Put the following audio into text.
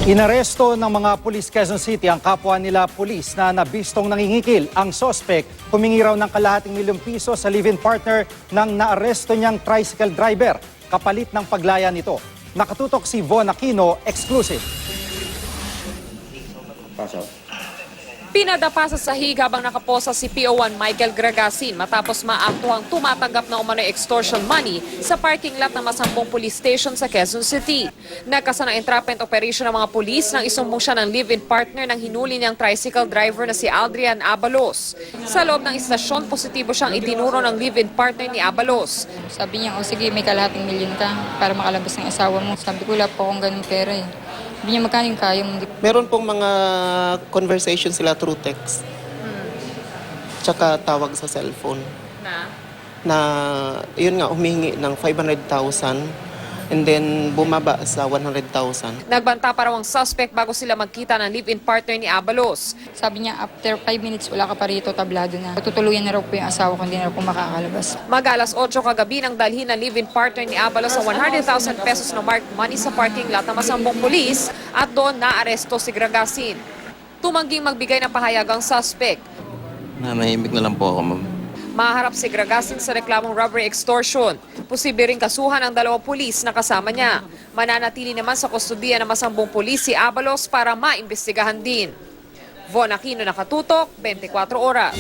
Inaresto ng mga pulis Quezon City ang kapwa nila pulis na nabistong nangingikil. Ang sospek humingi raw ng kalahating milyong piso sa live-in partner ng naaresto niyang tricycle driver kapalit ng paglaya nito. Nakatutok si Von Aquino, exclusive. Pinadapa sa sahig habang nakaposa si PO1 Michael Gragasin matapos maaktuhang tumatanggap ng umano'y extortion money sa parking lot ng Masambong Police Station sa Quezon City. Nagkasa ng entrapment operation ng mga pulis nang isumbong siya ng live-in partner ng hinuli niyang tricycle driver na si Aldrian Abalos. Sa loob ng istasyon, positibo siyang itinuro ng live-in partner ni Abalos. Sabi niya, o sige, may kalahating milyon ka para makalabas ng asawa mo. Sabi ko, wala po akong ganung pera eh. Sabi niya, magkano yung kaya mo? Meron pong mga conversation sila through text. Tsaka tawag sa cellphone. Na yun nga, humingi ng 500,000 and then bumaba sa 100,000. Nagbanta pa raw ang suspect bago sila magkita ng live-in partner ni Abalos. Sabi niya, after 5 minutes, wala ka pa rito, tablado na. Tutuluyan na raw po yung asawa ko, hindi na raw po makakalabas. Mag-alas 8 kagabi nang dalhin ng live-in partner ni Abalos sa 100,000 pesos na marked money sa parking lot ng Masambong Police at doon naaresto si Gragasin. Tumangging magbigay ng pahayag ang suspect. Nanahimik na lang po ako, ma'am. Maharap si Gragasin sa reklamong robbery extortion. Posible ring kasuhan ang dalawang pulis na kasama niya. Mananatili naman sa kustudiya ng Masambong Pulis si Abalos para maimbestigahan din. Von Aquino, nakatutok, 24 oras.